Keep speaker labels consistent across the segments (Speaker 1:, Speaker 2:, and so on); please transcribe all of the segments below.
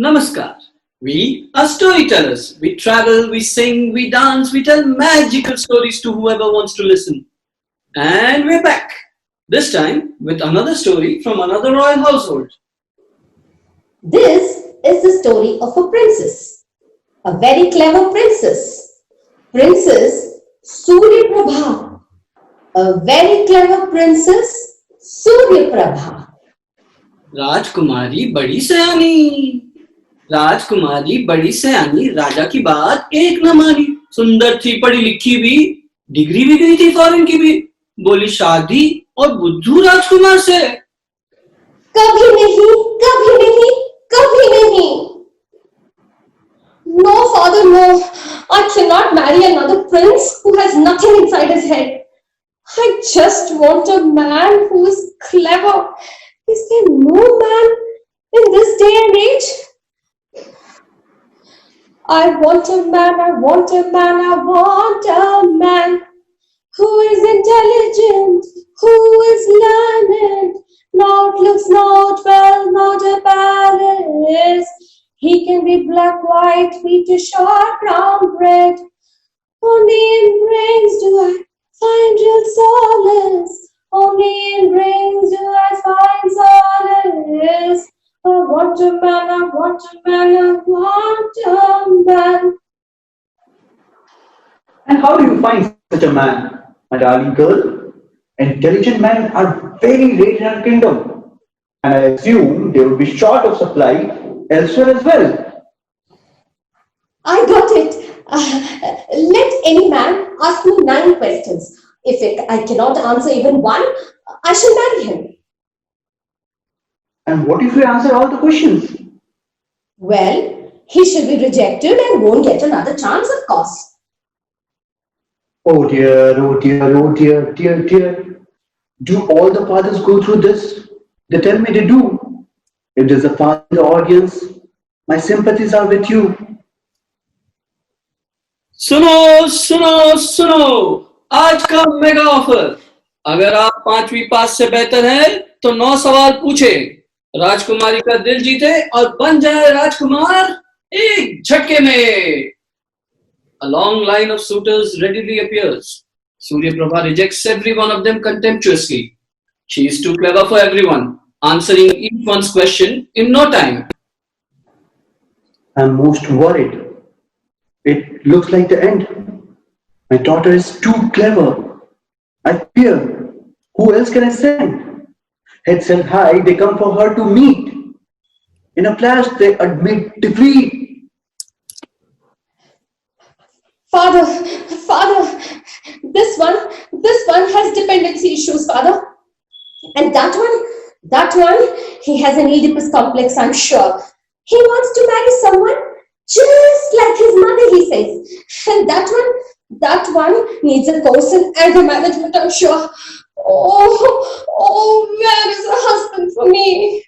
Speaker 1: Namaskar. We are storytellers. We travel, we sing, we dance, we tell magical stories to whoever wants to listen. And we're back. This time with another story from another royal household.
Speaker 2: This is the story of a princess, a very clever princess, Princess Surya Prabha. A very clever princess, Surya Prabha.
Speaker 1: राजकुमारी बड़ी सयानी राजा की बात एक न मानी। सुंदर थी, पढ़ी लिखी भी, डिग्री भी गई थी फॉरेन की भी। बोली शादी और बुद्धू राजकुमार से।
Speaker 2: कभी नहीं, कभी नहीं, कभी नहीं. No, father, no. I cannot marry another prince who has nothing inside his head. I just want a man who is clever. Is there no man in this day and age? I want a man who is intelligent, who is learned, not looks, not well, not a palace. He can be black, white, British or brown bread. Only in brains do I find real solace. Only in brains do I find solace. I want a man.
Speaker 3: And how do you find such a man, my darling girl? Intelligent men are very rare in our kingdom, and I assume they will be short of supply elsewhere as well.
Speaker 2: I got it. Let any man ask me 9 questions. If I cannot answer even one, I shall marry him.
Speaker 3: And what if we answer all the questions?
Speaker 2: Well, he shall be rejected and won't get another chance, of course.
Speaker 3: Oh dear, oh dear, oh dear, dear, dear. Do all the fathers go through this? They tell me they do. If there's a father in the audience, my sympathies are with you.
Speaker 1: सुनो सुनो सुनो, आज का mega offer. अगर आप 5वीं पास से बेहतर हैं तो 9 सवाल पूछे, राजकुमारी का दिल जीते और बन जाए राजकुमार एक झटके में। A long line of suitors readily appears. Surya Prabha rejects every one of them contemptuously. She is too clever for everyone, answering each one's question in no time.
Speaker 3: I'm most worried. It looks like the end. My daughter is too clever. I fear. Who else can I send? Heads held high, they come for her to meet. In a flash, they admit defeat.
Speaker 2: Father, this one has dependency issues, father. And that one, he has an Oedipus complex, I'm sure. He wants to marry someone just like his mother, he says. And that one needs a course in anger management, I'm sure. Oh, where is a husband for me?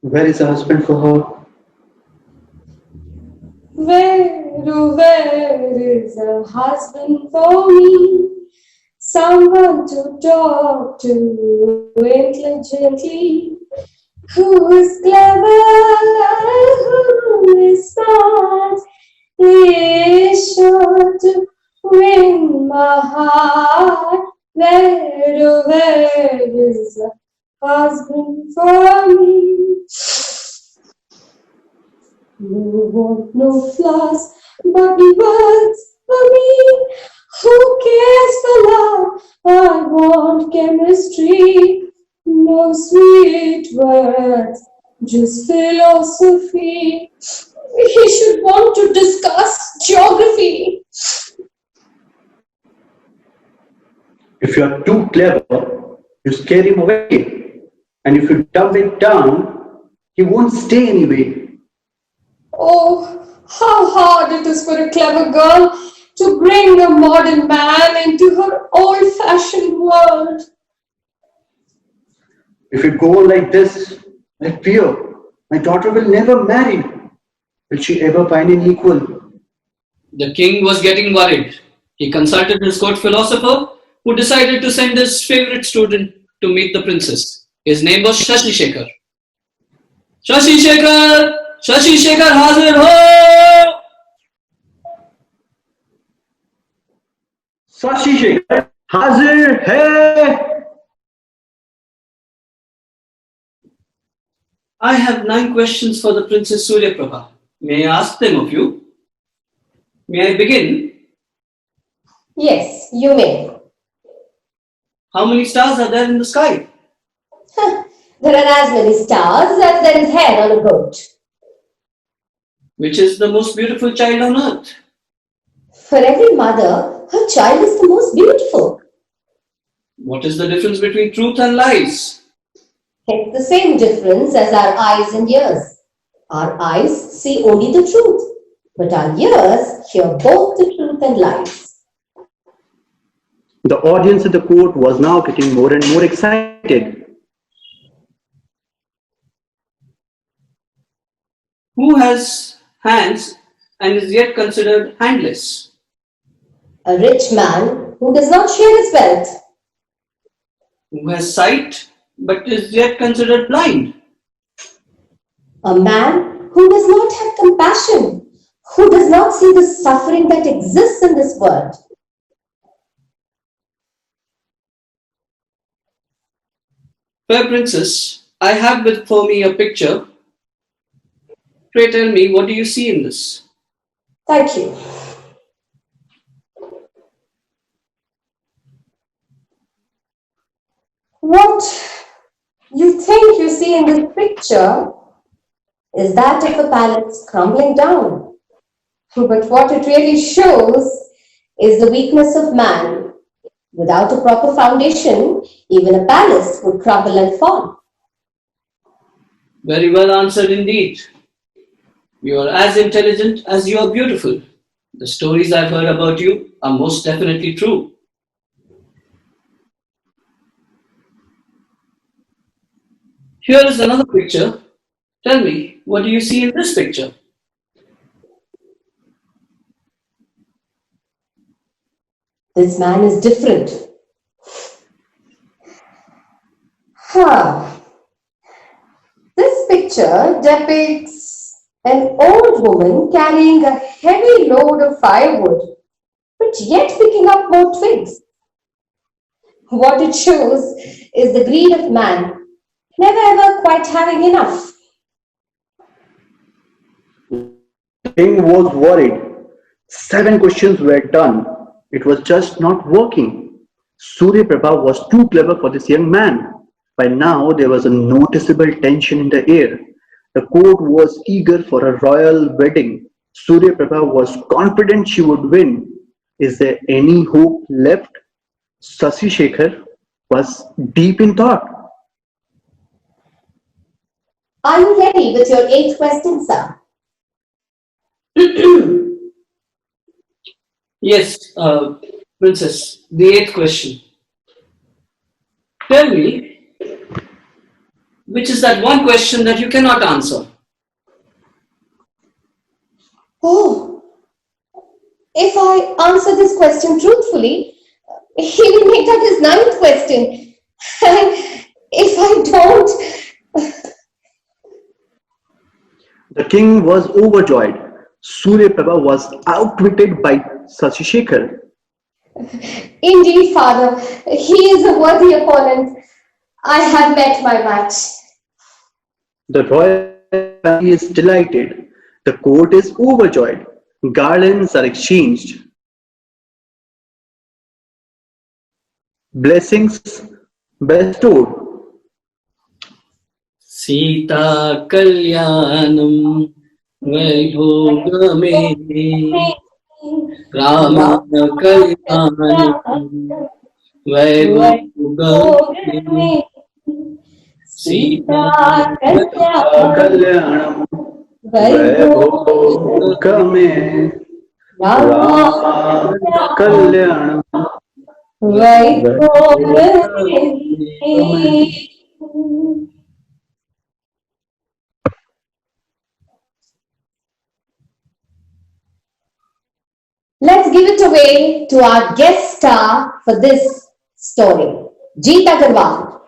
Speaker 3: Where is a husband for her?
Speaker 2: Where is a husband for me? Someone to talk to intelligently, who is clever, who is smart, is sure to win my heart. Where is a husband for me? No want no flaws, but words for me. Who cares for love? I want chemistry. No sweet words, just philosophy. He should want to discuss geography.
Speaker 3: If you are too clever, you scare him away. And if you dumb it down, he won't stay anyway.
Speaker 2: Oh, how hard it is for a clever girl to bring a modern man into her old-fashioned world.
Speaker 3: If you go on like this, I fear my daughter will never marry. Will she ever find an equal?
Speaker 1: The king was getting worried. He consulted his court philosopher, who decided to send his favorite student to meet the princess. His name was Shashi Shekhar. Shashi Shekhar हाजिर हो।
Speaker 3: शशि शेखर हाजिर है।
Speaker 1: I have 9 questions for the Princess Surya Prabha. May I ask them of you? May I begin?
Speaker 2: Yes, you may.
Speaker 1: How many stars are there in the sky?
Speaker 2: There are as many stars as there is hair on a goat.
Speaker 1: Which is the most beautiful child on earth?
Speaker 2: For every mother, her child is the most beautiful.
Speaker 1: What is the difference between truth and lies?
Speaker 2: It's the same difference as our eyes and ears. Our eyes see only the truth, but our ears hear both the truth and lies.
Speaker 3: The audience at the court was now getting more and more excited.
Speaker 1: Who has hands and is yet considered handless?
Speaker 2: A rich man who does not share his wealth.
Speaker 1: Who has sight but is yet considered blind?
Speaker 2: A man who does not have compassion, who does not see the suffering that exists in this world.
Speaker 1: Fair princess, I have before me a picture. Pray tell me, what do you see in this?
Speaker 2: Thank you. What you think you see in this picture is that of a palace crumbling down. But what it really shows is the weakness of man. Without a proper foundation, even a palace would crumble and fall.
Speaker 1: Very well answered indeed. You are as intelligent as you are beautiful. The stories I've heard about you are most definitely true. Here is another picture. Tell me, what do you see in this picture?
Speaker 2: This man is different. This picture depicts an old woman carrying a heavy load of firewood, but yet picking up more twigs. What it shows is the greed of man, never ever quite having enough.
Speaker 3: The king was worried. 7 questions were done. It was just not working. Surya Prabha was too clever for this young man. By now, there was a noticeable tension in the air. The court was eager for a royal wedding. Surya Prabha was confident she would win. Is there any hope left? Shashi Shekhar was deep in thought.
Speaker 2: Are you ready with your 8th question, sir?
Speaker 1: Yes, princess, the 8th question. Tell me, which is that one question that you cannot answer?
Speaker 2: Oh, if I answer this question truthfully, he will make that his 9th question. And if I don't...
Speaker 3: The king was overjoyed. Surya Prabha was outwitted by Shashi Shekhar.
Speaker 2: Indeed, father, he is a worthy opponent. I have met my match.
Speaker 3: The royal family is delighted. The court is overjoyed. Garlands are exchanged. Blessings bestowed.
Speaker 1: Sita Kalyanam Vaibhogame Rama Kalyanam Vaibhogame Sita
Speaker 3: Kalyanam Vaibhogame Rama Kalyanam
Speaker 2: Vaibhogame. Let's give it away to our guest star for this story, Jeet Agarwal.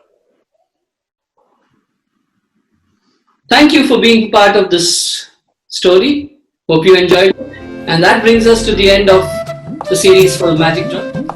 Speaker 1: Thank you for being part of this story. Hope you enjoyed it. And that brings us to the end of the series for Magic Draw.